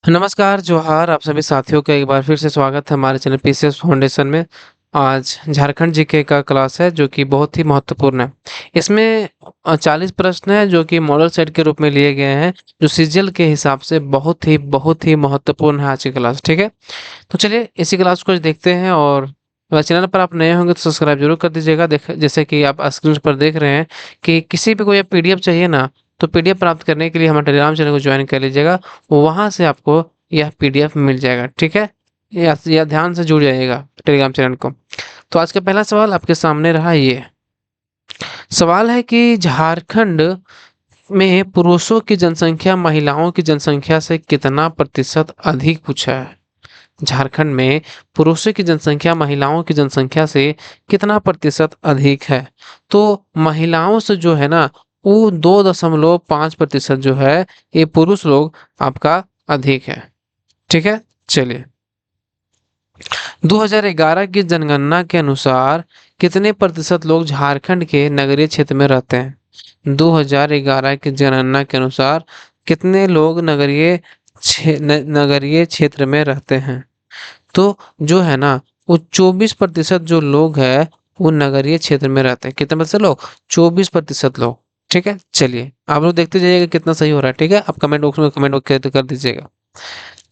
नमस्कार, जोहार आप सभी साथियों का एक बार फिर से स्वागत है हमारे चैनल पीसीएस फाउंडेशन में। आज झारखंड जीके का क्लास है जो कि बहुत ही महत्वपूर्ण है। इसमें 40 प्रश्न हैं जो कि मॉडल सेट के रूप में लिए गए हैं, जो सीजीएल के हिसाब से बहुत ही महत्वपूर्ण है आज की क्लास, ठीक है? तो चलिए इसी क्लास को देखते हैं। और अगर चैनल पर आप नए होंगे तो सब्सक्राइब जरूर कर दीजिएगा। देख जैसे कि आप स्क्रीन पर देख रहे हैं कि किसी भी कोई पीडीएफ चाहिए ना, तो पीडीएफ प्राप्त करने के लिए हमारे टेलीग्राम चैनल को ज्वाइन कर लीजिएगा। वहां से आपको यह पीडीएफ मिल जाएगा, ठीक है? या ध्यान से जुड़ जाइएगा टेलीग्राम चैनल को। तो आज का पहला सवाल आपके सामने रहा। ये सवाल है कि झारखंड में पुरुषों की जनसंख्या महिलाओं की जनसंख्या से कितना प्रतिशत अधिक, पूछा है। झारखंड में पुरुषों की जनसंख्या महिलाओं की जनसंख्या से कितना प्रतिशत अधिक है? तो महिलाओं से जो है ना, वो 2.5% जो है, ये पुरुष लोग आपका अधिक है, ठीक है? चलिए, 2011 की जनगणना के अनुसार कितने प्रतिशत लोग झारखंड के नगरीय क्षेत्र में रहते हैं? 2011 की जनगणना के अनुसार कितने लोग नगरीय क्षेत्र में रहते हैं? तो जो है ना, वो 24% जो लोग हैं वो नगरीय क्षेत्र में रहते हैं। कितने प्रतिशत लोग? 24% लोग, ठीक है? चलिए आप लोग देखते जाइएगा कितना सही हो रहा है, ठीक है? आप कमेंट बॉक्स में कमेंट कर दीजिएगा।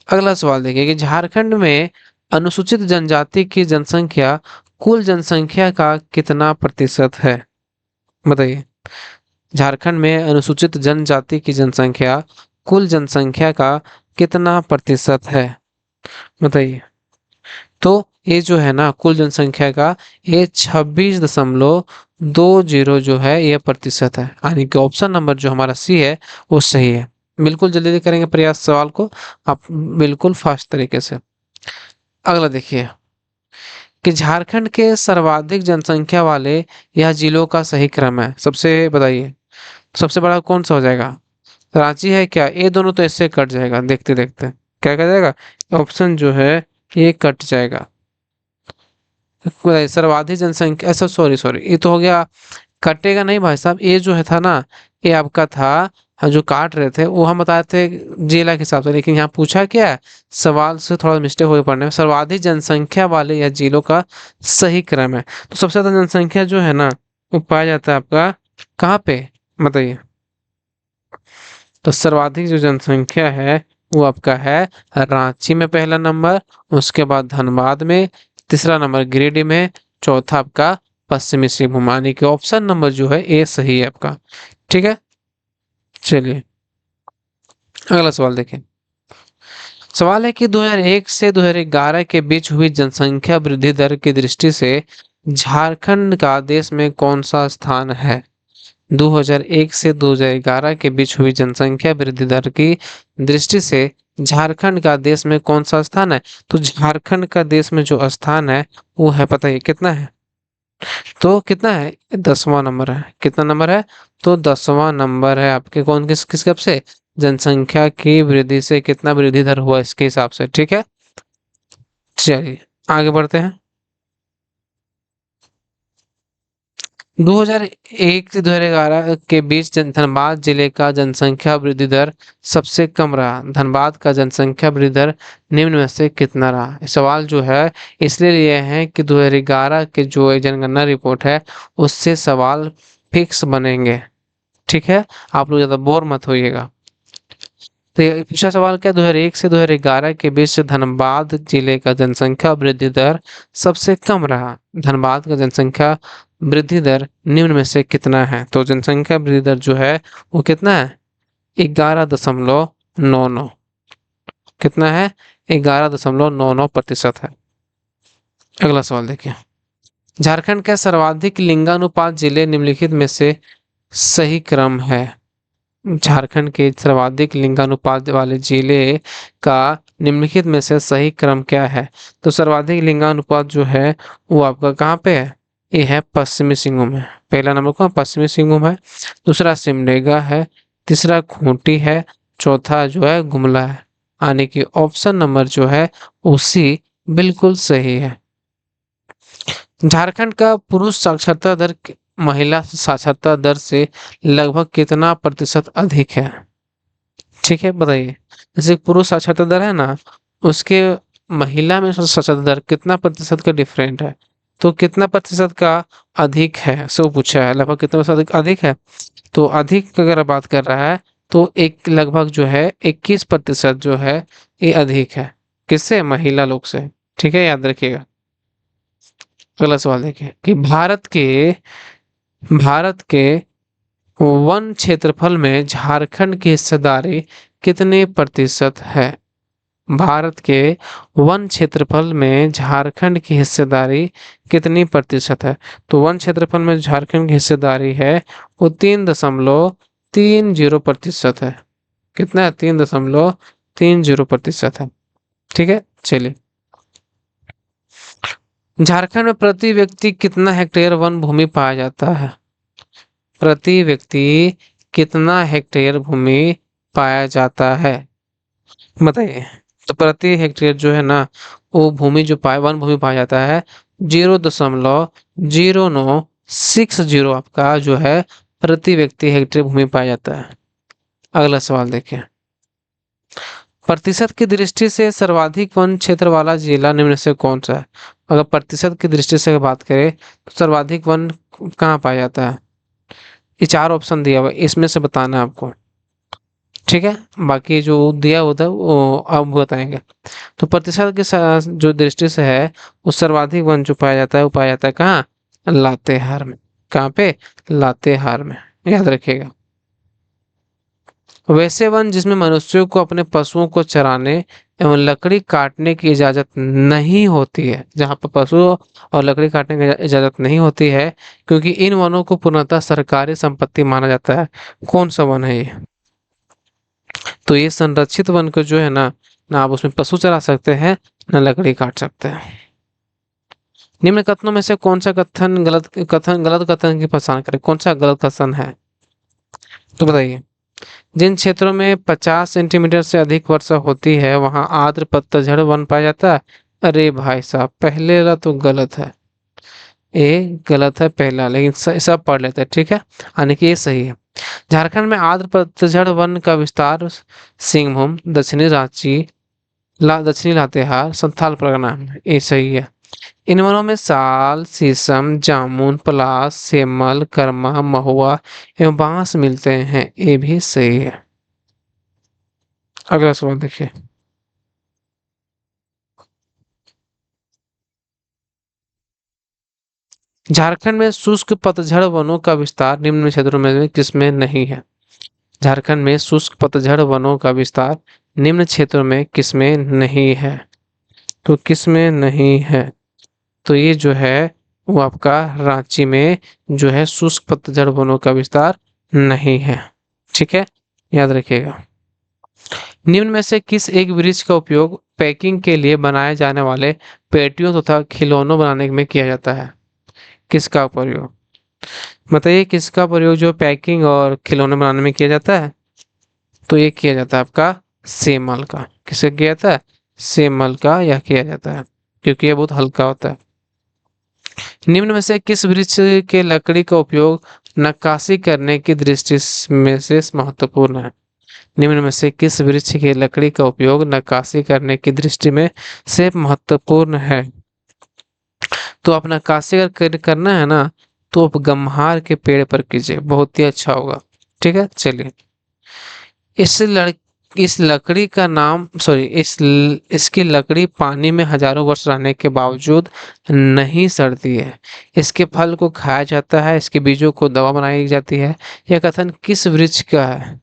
अगला सवाल देखिए कि झारखंड में अनुसूचित जनजाति की जनसंख्या कुल जनसंख्या का कितना प्रतिशत है? बताइए। झारखंड में अनुसूचित जनजाति की जनसंख्या कुल जनसंख्या का कितना प्रतिशत है? बताइए। तो ये जो है ना, कुल जनसंख्या का ये 26.20 जो है ये प्रतिशत है, यानी कि ऑप्शन नंबर जो हमारा सी है वो सही है। बिल्कुल जल्दी से करेंगे प्रयास सवाल को आप, बिल्कुल फास्ट तरीके से। अगला देखिए कि झारखंड के सर्वाधिक जनसंख्या वाले यह जिलों का सही क्रम है, सबसे बताइए। सबसे बड़ा कौन सा हो जाएगा? रांची है क्या? ये दोनों तो इससे कट जाएगा देखते देखते। क्या कट जाएगा? ऑप्शन जो है ये कट जाएगा। सर्वाधिक जनसंख्या, ऐसा सॉरी सॉरी, ये तो हो गया। कटेगा नहीं भाई साहब, ये जो है था ना, ये आपका था। जो काट रहे थे वो हम बताए थे जिला के हिसाब से, लेकिन यहाँ पूछा क्या है, सवाल से थोड़ा मिस्टेक हो गई पढ़ने में। सर्वाधिक जनसंख्या वाले या जिलों का सही क्रम है, तो सबसे ज्यादा जनसंख्या जो है ना वो पाया जाता है आपका कहाँ पे? बताइए। तो सर्वाधिक जो जनसंख्या है वो आपका है रांची में पहला नंबर, उसके बाद धनबाद में, तीसरा नंबर गिरिडीह में, चौथा आपका पश्चिमी सिंहभूम, यानी कि ऑप्शन नंबर जो है ए सही है आपका, ठीक है? चलिए अगला सवाल देखें। सवाल है कि 2001 से 2011 के बीच हुई जनसंख्या वृद्धि दर की दृष्टि से झारखंड का देश में कौन सा स्थान है? 2001 से 2011 के बीच हुई जनसंख्या वृद्धि दर की दृष्टि से झारखंड का देश में कौन सा स्थान है? तो झारखंड का देश में जो स्थान है वो है, पता है कितना है? तो कितना है? 10वां नंबर है। कितना नंबर है? तो 10वां नंबर है आपके। कौन किस कब से? जनसंख्या की वृद्धि से कितना वृद्धि दर हुआ इसके हिसाब से, ठीक है? चलिए आगे बढ़ते हैं। 2001 से 2011 के बीच धनबाद जिले का जनसंख्या वृद्धि दर सबसे कम रहा। धनबाद का जनसंख्या वृद्धि दर निम्न में से कितना रहा? ये सवाल जो है इसलिए लिए हैं कि 2011 के जो एक जनगणना रिपोर्ट है उससे सवाल फिक्स बनेंगे, ठीक है? आप लोग ज्यादा बोर मत होइएगा। तो ये पिछला सवाल क्या, 2001 से 2011 के बीच धनबाद जिले का जनसंख्या वृद्धि दर सबसे कम रहा। धनबाद का जनसंख्या वृद्धि दर निम्न में से कितना है? तो जनसंख्या वृद्धि दर जो है वो कितना है? 11.99। कितना है? 11.99% है। अगला सवाल देखिए। झारखंड का सर्वाधिक लिंगानुपात जिले निम्नलिखित में से सही क्रम है। झारखंड के सर्वाधिक लिंगानुपात वाले जिले का निम्नलिखित में से सही क्रम क्या है? तो सर्वाधिक लिंगानुपात जो है वो आपका कहाँ पे है? ये है पश्चिमी सिंहभूम है। पहला नंबर कौन? पश्चिमी सिंहभूम है। दूसरा सिमडेगा है। तीसरा खूंटी है। चौथा जो है गुमला है, यानी कि ऑप्शन नंबर जो है उसी बिल्कुल सही है। झारखंड का पुरुष साक्षरता दर महिला साक्षरता दर से लगभग कितना प्रतिशत अधिक है? ठीक है, बताइए। जैसे पुरुष साक्षरता दर है ना, उसके महिला में साक्षरता दर कितना प्रतिशत का डिफरेंट है, तो कितना प्रतिशत का अधिक है, सो पूछा है, लगभग कितना प्रतिशत अधिक अधिक है। तो अधिक की अगर बात कर रहा है, तो एक लगभग जो है 21% जो है ये अधिक है, किससे, महिला लोग से। ठीक है, याद रखिएगा। अगला सवाल देखिए कि भारत के वन क्षेत्रफल में झारखंड की हिस्सेदारी कितने प्रतिशत है। भारत के वन क्षेत्रफल में झारखंड की हिस्सेदारी कितनी प्रतिशत है। तो वन क्षेत्रफल में झारखंड की हिस्सेदारी है वो 3.30% है। कितना है, 3.30% है। ठीक है, चलिए। झारखंड में प्रति व्यक्ति कितना हेक्टेयर वन भूमि पाया जाता है। प्रति व्यक्ति कितना हेक्टेयर भूमि पाया जाता है, बताइए। तो प्रति हेक्टेयर जो है ना, वो भूमि जो वन भूमि पाया जाता है 0.0960 आपका जो है प्रति व्यक्ति हेक्टेयर भूमि पाया जाता है। अगला सवाल देखिए। प्रतिशत की दृष्टि से सर्वाधिक वन क्षेत्र वाला जिला निम्न में से कौन सा है। अगर प्रतिशत की दृष्टि से बात करें तो सर्वाधिक वन कहाँ पाया जाता है। ये 4 ऑप्शन दिया हुआ है, इसमें से बताना है आपको। ठीक है, बाकी जो दिया होता है वो अब बताएंगे। तो प्रतिशत के जो दृष्टि से है, वो सर्वाधिक वन जो पाया जाता है वो पाया जाता है कहाँ, लातेहार में। कहाँ पे, लातेहार में, याद रखिएगा। वैसे वन जिसमें मनुष्यों को अपने पशुओं को चराने एवं लकड़ी काटने की इजाजत नहीं होती है, जहाँ पर पशु और लकड़ी काटने की इजाजत नहीं होती है, क्योंकि इन वनों को पूर्णतः सरकारी संपत्ति माना जाता है। कौन सा वन है ये। तो ये संरक्षित वन को जो है ना, ना आप उसमें पशु चरा सकते हैं, ना लकड़ी काट सकते हैं। निम्न कथनों में से कौन सा गलत कथन की पहचान करें, कौन सा गलत कथन है, तो बताइए। जिन क्षेत्रों में 50 सेंटीमीटर से अधिक वर्षा होती है वहां आर्द्र पतझड़ वन पाया जाता है। अरे भाई साहब, पहले वाला तो गलत है, ये गलत है पहला, लेकिन सब पढ़ लेते हैं, ठीक है। यानी कि ये सही है। झारखंड में आर्द्र पतझड़ वन का विस्तार सिंहभूम, दक्षिणी रांची, दक्षिणी लातेहार, संथाल परगना में, ये सही है। इन वनों में साल, शीशम, जामुन, पलाश, सेमल, करमा, महुआ एवं बांस मिलते हैं, ये भी सही है। अगला सवाल देखिए। झारखंड में शुष्क पतझड़ वनों का विस्तार निम्न क्षेत्रों में से किसमें नहीं है। झारखंड में शुष्क पतझड़ वनों का विस्तार निम्न क्षेत्रों में किसमें नहीं है। तो किसमें नहीं है, तो ये जो है वो आपका रांची में जो है शुष्क पतझड़ वनों का विस्तार नहीं है। ठीक है, याद रखिएगा। निम्न में से किस एक वृक्ष का उपयोग पैकिंग के लिए बनाए जाने वाले पेटियों तथा खिलौनों बनाने में किया जाता है। किसका प्रयोग, बताइए, किसका प्रयोग जो पैकिंग और खिलौने बनाने में किया जाता है। तो ये किया जाता है आपका सेमल का। किसे किया जाता है, सेमल का यह किया जाता है, क्योंकि ये बहुत हल्का होता है। निम्न में से किस वृक्ष के लकड़ी का उपयोग नक्काशी करने की दृष्टि में से महत्वपूर्ण है। निम्न में से किस वृक्ष की लकड़ी का उपयोग नक्काशी करने की दृष्टि में से महत्वपूर्ण है। तो आप नक्काशी अगर करना है ना, तो आप गम्हार के पेड़ पर कीजिए, बहुत ही अच्छा होगा। ठीक है, चलिए। इस लड़ इस लकड़ी का नाम सॉरी इसकी लकड़ी पानी में हजारों वर्ष रहने के बावजूद नहीं सड़ती है। इसके फल को खाया जाता है, इसके बीजों को दवा बनाई जाती है। यह कथन किस वृक्ष का है।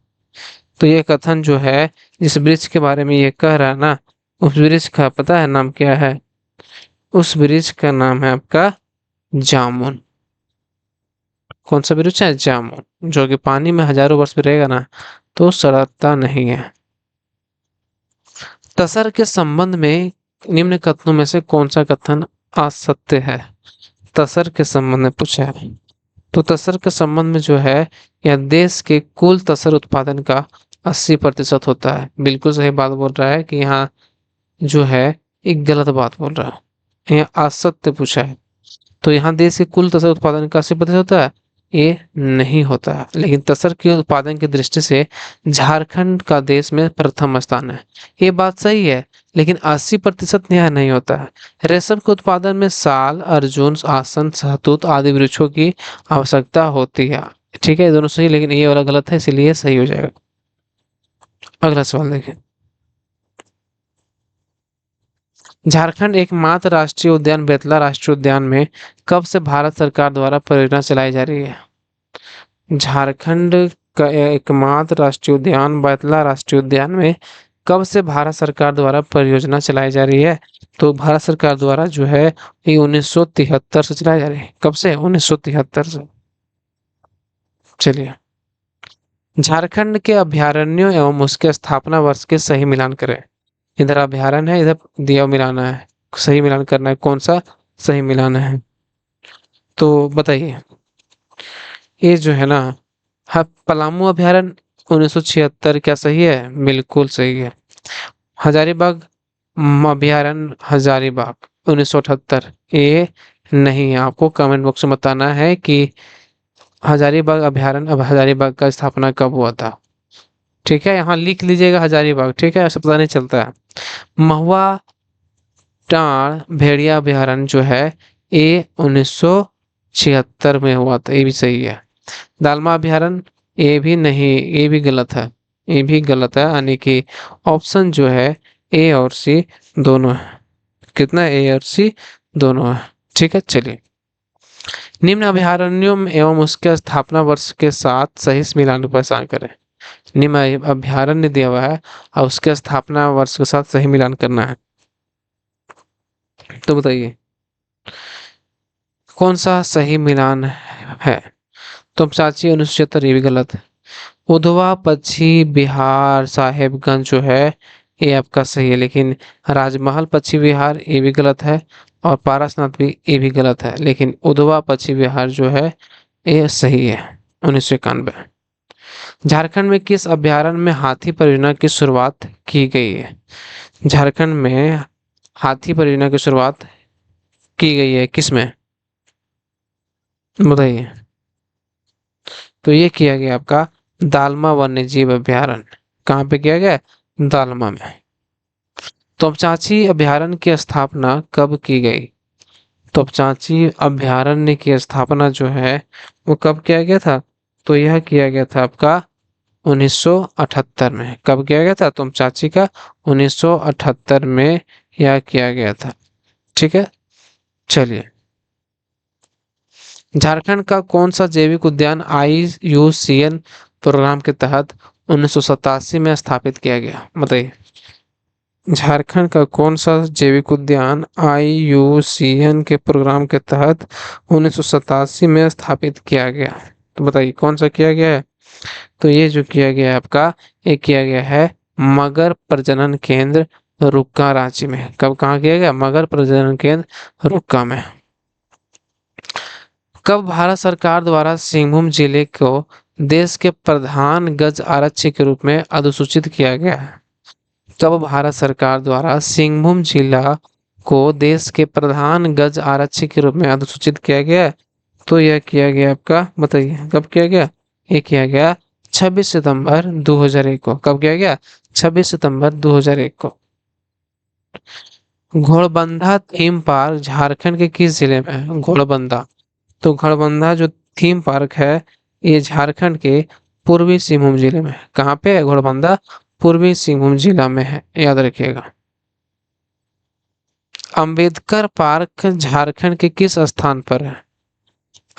तो यह कथन जो है, जिस वृक्ष के बारे में ये कह रहा है ना, उस वृक्ष का पता है नाम क्या है। उस वृक्ष का नाम है आपका जामुन। कौन सा वृक्ष है, जामुन, जो कि पानी में हजारों वर्ष भी रहेगा ना तो सड़ता नहीं है। तसर के संबंध में निम्न कथनों में से कौन सा कथन असत्य है। तसर के संबंध में पूछा है, तो तसर के संबंध में जो है, यह देश के कुल तसर उत्पादन का 80% होता है। बिल्कुल सही बात बोल रहा है कि यहाँ जो है एक गलत बात बोल रहा है, यहाँ असत्य पूछा है। तो यहाँ देश के कुल तसर उत्पादन का 80% होता है, ये नहीं होता है। लेकिन तसर के उत्पादन की दृष्टि से झारखंड का देश में प्रथम स्थान है। ये बात सही है, लेकिन 80% यह नहीं होता है। रेशम के उत्पादन में साल, अर्जुन, आसन, शहतूत आदि वृक्षों की आवश्यकता होती है। ठीक है, ये दोनों सही, लेकिन ये वाला गलत है, इसीलिए सही हो जाएगा। अगला सवाल देखिए। झारखंड एकमात्र राष्ट्रीय उद्यान बेतला राष्ट्रीय उद्यान में कब से भारत सरकार द्वारा परियोजना चलाई जा रही है? झारखंड का एकमात्र राष्ट्रीय उद्यान बेतला राष्ट्रीय उद्यान में कब से भारत सरकार द्वारा परियोजना चलाई जा रही है? तो भारत सरकार द्वारा जो है ये 1973 से चलाई जा रही है। कब से? 1973 से। चलिए, झारखंड के अभ्यारण्यों एवं उसके स्थापना वर्ष के सही मिलान करें। इधर अभ्यारण्य है, इधर दिया मिलाना है, सही मिलान करना है। कौन सा सही मिलान है तो बताइए। ये जो है ना, हाँ, पलामू अभ्यारण्य 1976 क्या सही है? बिल्कुल सही है। हजारीबाग अभ्यारण्य हजारीबाग 1978 ये नहीं है। आपको कमेंट बॉक्स में बताना है कि हजारीबाग अभ्यारण्य, अब हजारीबाग का स्थापना कब हुआ था। ठीक है, यहाँ लिख लीजिएगा हजारीबाग। ठीक है, ऐसा पता नहीं चलता है। महुआ टाण भेड़िया अभ्यारण्य जो है ये 1976 में हुआ था, ये भी सही है। दालमा अभ्यारण्य ये भी नहीं, ये भी गलत है, ये भी गलत है। यानी कि ऑप्शन जो है ए और सी दोनों है। कितना? ए और सी दोनों है। ठीक है, चलिए। निम्न अभ्यारण्यों में एवं उसके स्थापना वर्ष के साथ सही मिलान को पहचान करें। निम्न अभ्यारण्य दिया हुआ है और उसके स्थापना वर्ष के साथ सही मिलान करना है। तो बताइए कौन सा सही मिलान है? तो चाची 1976 ये भी गलत है। उधवा पक्षी बिहार साहेबगंज जो है ये आपका सही है, लेकिन राजमहल पक्षी विहार ये भी गलत है और पारसनाथ भी ये भी गलत है, लेकिन उधवा पक्षी विहार जो है ये सही है। 1991। झारखंड में किस अभ्यारण्य में हाथी परियोजना की शुरुआत की गई है? झारखंड में हाथी परियोजना की शुरुआत की गई है किस में? बताइए। तो ये किया गया आपका दालमा वन्यजीव अभ्यारण्य। कहाँ पे किया गया? दालमा में। तोपचांची अभ्यारण्य की स्थापना कब की गई? तोपचांची अभ्यारण्य की स्थापना जो है वो कब किया गया था? तो यह किया गया था आपका 1978 में। कब किया गया था तोपचांची का? 1978 में यह किया गया था। ठीक है, चलिए। झारखंड का कौन सा जैविक उद्यान IUCN प्रोग्राम के तहत 1987 में स्थापित किया गया? बताइए। झारखंड का कौन सा जैविक उद्यान IUCN के प्रोग्राम के तहत 1987 में स्थापित किया गया? तो बताइए कौन सा किया गया है? तो ये जो किया गया है आपका, ये किया गया है मगर प्रजनन केंद्र रुक्का रांची में। कब कहाँ किया गया? मगर प्रजनन केंद्र रुक्का में। कब भारत सरकार द्वारा सिंहभूम जिले को देश के प्रधान गज आरक्षी के रूप में अधिसूचित किया गया है? कब भारत सरकार द्वारा सिंहभूम जिला को देश के प्रधान गज आरक्षी के रूप में अधिसूचित किया गया है? तो यह किया गया आपका, बताइए कब किया गया? ये किया गया 26 सितंबर 2001 को। कब किया गया? 26 सितंबर 2001 को। घोड़बंधा थीम पार्क झारखंड के किस जिले में है? घोड़बंधा, तो घोड़बंधा जो थीम पार्क है ये झारखंड के पूर्वी सिंहभूम जिले में है। कहाँ पे है घोड़बंधा? पूर्वी सिंहभूम जिला में है, याद रखिएगा। अंबेडकर पार्क झारखंड के किस स्थान पर है?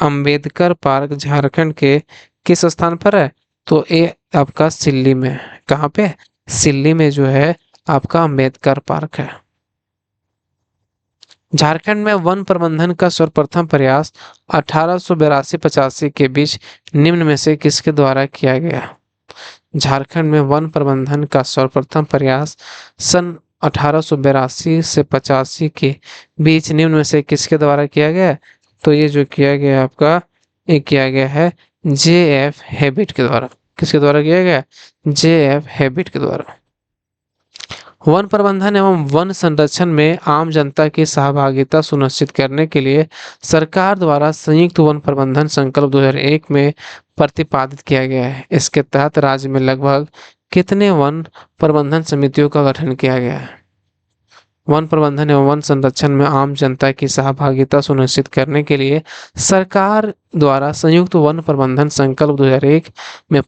अंबेडकर पार्क झारखंड के किस स्थान पर है? तो ये आपका सिल्ली में है। कहाँ पे? सिल्ली में जो है आपका अंबेडकर पार्क है। झारखंड में वन प्रबंधन का सर्वप्रथम प्रयास 1882-85 के बीच निम्न में से किसके द्वारा किया गया? झारखंड में वन प्रबंधन का सर्वप्रथम प्रयास सन 1882 से 85 के बीच निम्न में से किसके द्वारा किया गया? तो ये जो किया गया आपका, ये किया गया है JF हैबिट के द्वारा। किसके द्वारा किया गया? JF हैबिट के द्वारा। वन प्रबंधन एवं वन संरक्षण में आम जनता की सहभागिता सुनिश्चित करने के लिए सरकार द्वारा संयुक्त वन प्रबंधन संकल्प 2001 में प्रतिपादित किया गया है। इसके तहत राज्य में लगभग कितने वन प्रबंधन समितियों का गठन किया गया है? वन प्रबंधन एवं वन संरक्षण में आम जनता की सहभागिता सुनिश्चित करने के लिए सरकार द्वारा संयुक्त वन प्रबंधन संकल्प 2001 में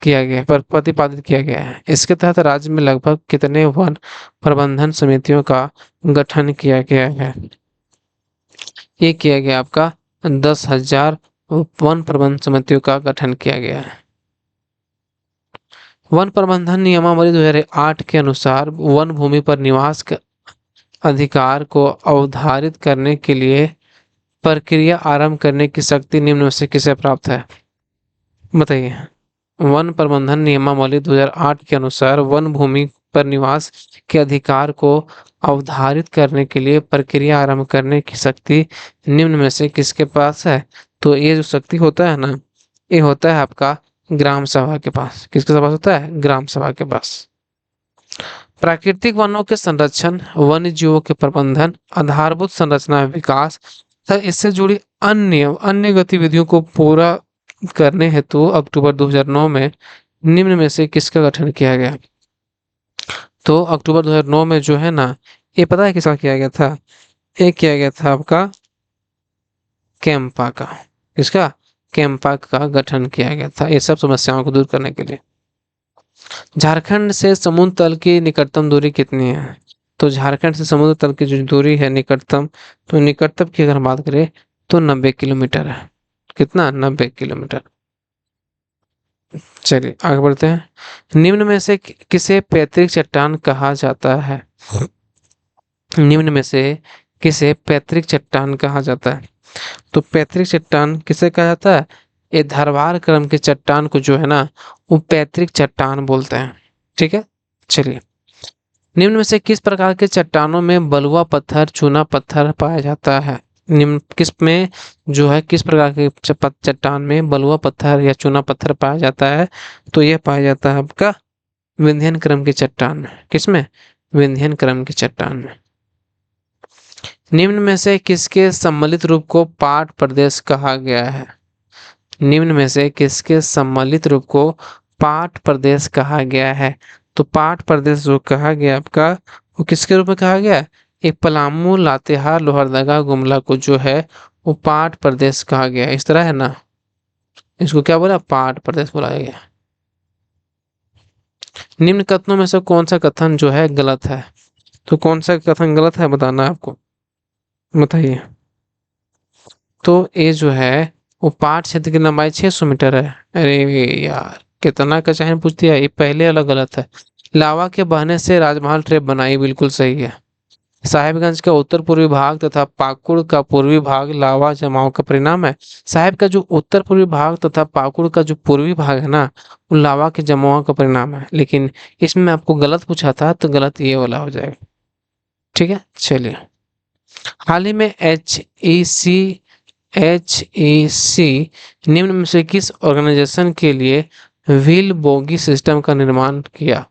किया गया प्रतिपादित किया गया है। इसके तहत राज्य में लगभग कितने वन प्रबंधन समितियों का गठन किया गया है? ये किया गया आपका 10,000 वन प्रबंधन समितियों का गठन किया गया है। वन प्रबंधन नियमावली 2008 के अनुसार वन भूमि पर निवास के अधिकार को अवधारित करने के लिए प्रक्रिया आरंभ करने की शक्ति निम्न में से किसे प्राप्त है? बताइए। वन प्रबंधन नियमावली 2008 के अनुसार वन भूमि पर निवास के अधिकार को अवधारित करने के लिए प्रक्रिया आरंभ करने की शक्ति निम्न में से किसके पास है? तो ये जो शक्ति होता है ना, ये होता है आपका ग्राम सभा के पास। किसके पास होता है? ग्राम सभा के पास। प्राकृतिक वनों के संरक्षण, वन्य जीवों के प्रबंधन, आधारभूत संरचना विकास तथा इससे जुड़ी अन्य गतिविधियों को पूरा करने हेतु अक्टूबर 2009 में निम्न में से किसका गठन किया गया? तो अक्टूबर 2009 में जो है ना, ये पता है किसका किया गया था? ये किया गया था आपका कैंपा का। किसका? कैंपा का गठन किया गया था ये सब समस्याओं को दूर करने के लिए। झारखंड से समुद्र तल की निकटतम दूरी कितनी है? तो झारखंड से समुद्र तल की जो दूरी है निकटतम, तो निकटतम की अगर बात करें तो 90 किलोमीटर है। कितना? 90 किलोमीटर। चलिए आगे बढ़ते हैं। निम्न में से किसे पैतृक चट्टान कहा जाता है? निम्न में से किसे पैतृक चट्टान कहा जाता है? तो पैतृक चट्टान किसे कहा जाता है? ये धारवाड़ क्रम के चट्टान को जो है ना, वो पैतृक चट्टान बोलते हैं। ठीक है, चलिए। निम्न में से किस प्रकार के चट्टानों में बलुआ पत्थर, चूना पत्थर पाया जाता है? निम्न किस में जो है, किस प्रकार के चट्टान में बलुआ पत्थर या चूना पत्थर पाया जाता है? तो यह पाया जाता है आपका विंध्यन क्रम की चट्टान में। किसमें? विंध्यन क्रम की चट्टान में। निम्न में से किसके सम्मिलित रूप को पाट प्रदेश कहा गया है? निम्न में से किसके सम्मिलित रूप को पाट प्रदेश कहा गया है? तो पाट प्रदेश जो कहा गया आपका, वो किसके रूप में कहा गया? एक पलामू, लातेहार, लोहरदगा, गुमला को जो है वो पाट प्रदेश कहा गया। इस तरह है ना, इसको क्या बोला? पाट प्रदेश बोला गया। निम्न कथनों में से कौन सा कथन जो है गलत है? तो कौन सा कथन गलत है बताना है आपको, बताइए। तो ये जो है वो पाट क्षेत्र की लंबाई 600 मीटर है। अरे यार, कितना का चाहे पूछ दिया, ये पहले अलग गलत है। लावा के बहने से राजमहल ट्रेप बनाई, बिल्कुल सही है। साहिबगंज का उत्तर पूर्वी भाग तथा पाकुड़ का पूर्वी भाग लावा जमाव का परिणाम है। साहिब का जो उत्तर पूर्वी भाग तथा पाकुड़ का जो पूर्वी भाग है ना, वो लावा के जमाव का परिणाम है। लेकिन इसमें आपको गलत पूछा था, तो गलत ये वाला हो जाएगा। ठीक है, चलिए। हाल ही में HEC निम्न में से किस ऑर्गेनाइजेशन के लिए व्हील बोगी सिस्टम का निर्माण किया?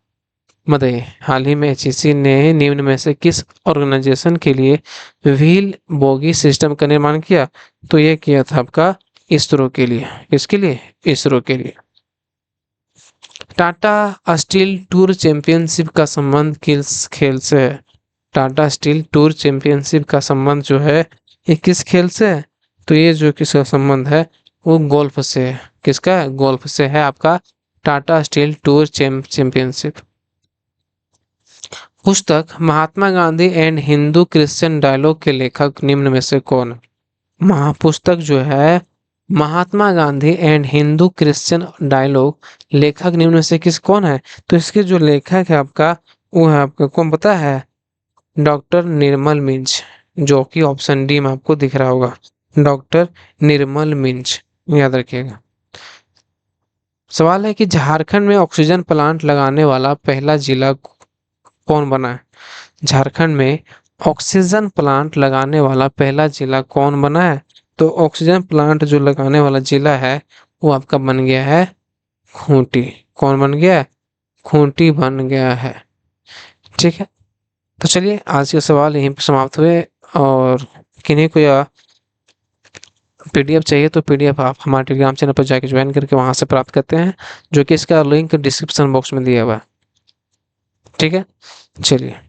बताइए। हाल ही में HEC ने निम्न में से किस ऑर्गेनाइजेशन के लिए व्हील बोगी सिस्टम का निर्माण किया? तो ये किया था आपका इसरो के लिए। किसके लिए? इसरो के लिए। टाटा स्टील टूर चैंपियनशिप का संबंध किस खेल से है? टाटा स्टील टूर चैंपियनशिप का संबंध जो है ये किस खेल से है? तो ये जो किसका संबंध है वो गोल्फ से है। किसका? गोल्फ से है आपका टाटा स्टील टूर चैंपियनशिप। पुस्तक Mahatma Gandhi and Hindu Christian dialogue के लेखक निम्न में से कौन है? महापुस्तक जो है Mahatma Gandhi and Hindu Christian dialogue, लेखक निम्न में से कौन है? तो इसके जो लेखक है आपका, वो है आपका कौन पता है? डॉक्टर निर्मल मिंज, जो कि ऑप्शन डी में आपको दिख रहा होगा। डॉक्टर निर्मल मिंज, याद रखिएगा। सवाल है कि झारखंड में ऑक्सीजन प्लांट लगाने वाला पहला जिला कौन बना है? झारखंड में ऑक्सीजन प्लांट लगाने वाला पहला जिला कौन बना है? तो ऑक्सीजन प्लांट जो लगाने वाला जिला है वो आपका बन गया है खूंटी। कौन बन गया है? खूंटी बन गया है। ठीक है? तो चलिए आज के सवाल यहीं पे समाप्त हुए और किन्हीं को या पीडीएफ चाहिए तो पीडीएफ आप हमारे टेलीग्राम चैनल पर जाके ज्वाइन करके वहाँ से प्राप्त करते हैं, जो कि इसका लिंक डिस्क्रिप्शन बॉक्स में दिया हुआ है। ठीक है? चलिए।